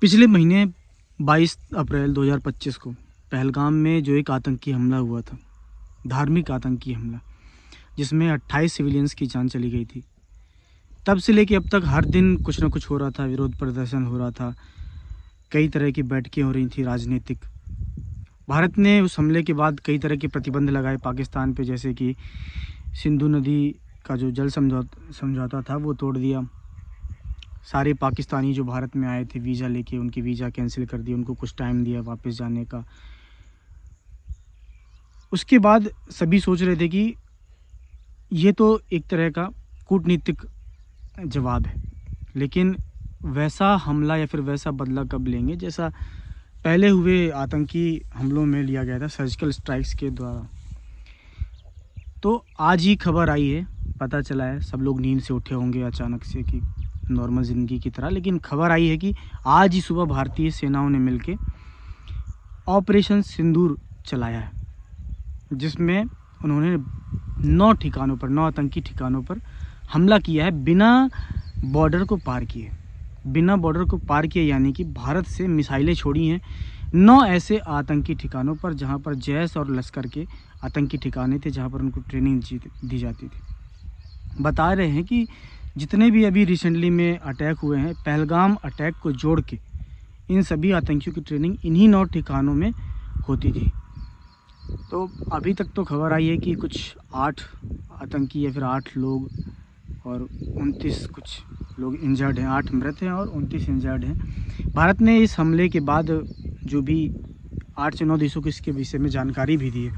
पिछले महीने 22 अप्रैल 2025 को पहलगाम में जो एक आतंकी हमला हुआ था, धार्मिक आतंकी हमला, जिसमें 28 सिविलियंस की जान चली गई थी। तब से लेके अब तक हर दिन कुछ ना कुछ हो रहा था, विरोध प्रदर्शन हो रहा था, कई तरह की बैठकें हो रही थी राजनीतिक। भारत ने उस हमले के बाद कई तरह के प्रतिबंध लगाए पाकिस्तान पे, जैसे कि सिंधु नदी का जो जल समझौता था वो तोड़ दिया। सारे पाकिस्तानी जो भारत में आए थे वीज़ा लेके, उनकी वीज़ा कैंसिल कर दी, उनको कुछ टाइम दिया वापस जाने का। उसके बाद सभी सोच रहे थे कि ये तो एक तरह का कूटनीतिक जवाब है, लेकिन वैसा हमला या फिर वैसा बदला कब लेंगे जैसा पहले हुए आतंकी हमलों में लिया गया था सर्जिकल स्ट्राइक्स के द्वारा। तो आज ही खबर आई है, पता चला है, सब लोग नींद से उठे होंगे अचानक से कि नॉर्मल ज़िंदगी की तरह, लेकिन खबर आई है कि आज ही सुबह भारतीय सेनाओं ने मिलके ऑपरेशन सिंदूर चलाया है, जिसमें उन्होंने 9 ठिकानों पर, 9 आतंकी ठिकानों पर हमला किया है बिना बॉर्डर को पार किए। बिना बॉर्डर को पार किए यानी कि भारत से मिसाइलें छोड़ी हैं 9 ऐसे आतंकी ठिकानों पर, जहां पर जैश और लश्कर के आतंकी ठिकाने थे, जहां पर उनको ट्रेनिंग दी जाती थी। बता रहे हैं कि जितने भी अभी रिसेंटली में अटैक हुए हैं, पहलगाम अटैक को जोड़ के इन सभी आतंकियों की ट्रेनिंग इन्हीं 9 ठिकानों में होती थी। तो अभी तक तो खबर आई है कि कुछ 8 आतंकी या फिर 8 लोग और 29 कुछ लोग इंजर्ड हैं, 8 मृत हैं और 29 इंजर्ड हैं। भारत ने इस हमले के बाद जो भी 8 से 9 देशों को इसके विषय में जानकारी भी दी है,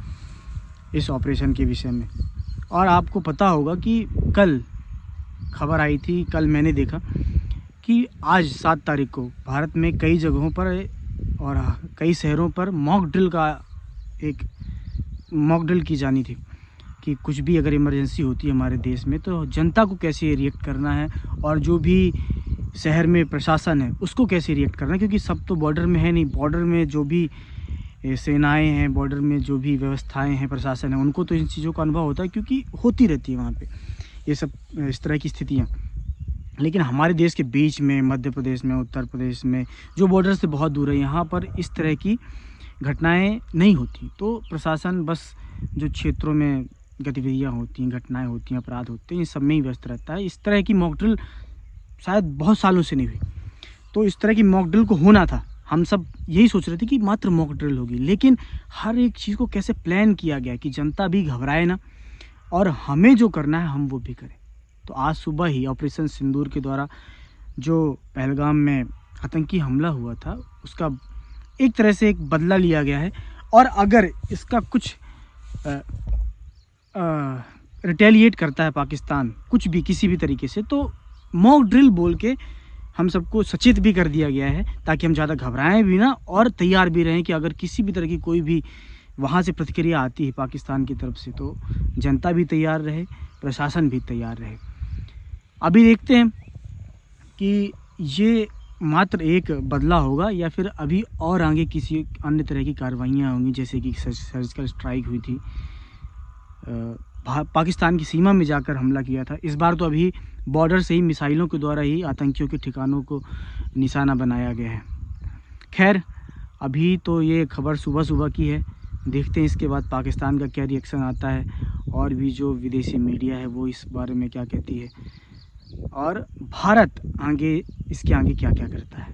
इस ऑपरेशन के विषय में। और आपको पता होगा कि कल खबर आई थी, कल मैंने देखा कि आज 7 तारीख को भारत में कई जगहों पर और कई शहरों पर मॉक ड्रिल की जानी थी कि कुछ भी अगर इमरजेंसी होती है हमारे देश में तो जनता को कैसे रिएक्ट करना है, और जो भी शहर में प्रशासन है उसको कैसे रिएक्ट करना है, क्योंकि सब तो बॉर्डर में है नहीं। बॉर्डर में जो भी सेनाएं हैं, बॉर्डर में जो भी व्यवस्थाएं हैं, प्रशासन है, उनको तो इन चीज़ों का अनुभव होता है, क्योंकि होती रहती है वहाँ पे ये सब इस तरह की स्थितियाँ। लेकिन हमारे देश के बीच में, मध्य प्रदेश में, उत्तर प्रदेश में, जो बॉर्डर से बहुत दूर है, यहाँ पर इस तरह की घटनाएं नहीं होती। तो प्रशासन बस जो क्षेत्रों में गतिविधियाँ होती हैं, घटनाएं होती हैं, अपराध होते हैं, इन सब में ही व्यस्त रहता है। इस तरह की मॉक ड्रिल शायद बहुत सालों से नहीं हुई। तो इस तरह की मॉक ड्रिल को होना था, हम सब यही सोच रहे थे कि मात्र मॉक ड्रिल होगी, लेकिन हर एक चीज़ को कैसे प्लान किया गया कि जनता भी घबराए ना और हमें जो करना है हम वो भी करें। तो आज सुबह ही ऑपरेशन सिंदूर के द्वारा जो पहलगाम में आतंकी हमला हुआ था, उसका एक तरह से एक बदला लिया गया है। और अगर इसका कुछ रिटेलिएट करता है पाकिस्तान, कुछ भी किसी भी तरीके से, तो मॉक ड्रिल बोल के हम सबको सचेत भी कर दिया गया है, ताकि हम ज़्यादा घबराएं भी ना और तैयार भी रहें कि अगर किसी भी तरह की कोई भी वहाँ से प्रतिक्रिया आती है पाकिस्तान की तरफ से, तो जनता भी तैयार रहे, प्रशासन भी तैयार रहे। अभी देखते हैं कि ये मात्र एक बदला होगा या फिर अभी और आगे किसी अन्य तरह की कार्रवाइयाँ होंगी, जैसे कि सर्जिकल स्ट्राइक हुई थी, पाकिस्तान की सीमा में जाकर हमला किया था। इस बार तो अभी बॉर्डर से ही मिसाइलों के द्वारा ही आतंकियों के ठिकानों को निशाना बनाया गया है। खैर, अभी तो ये खबर सुबह सुबह की है, देखते हैं इसके बाद पाकिस्तान का क्या रिएक्शन आता है, और भी जो विदेशी मीडिया है वो इस बारे में क्या कहती है, और भारत इसके आगे क्या क्या करता है।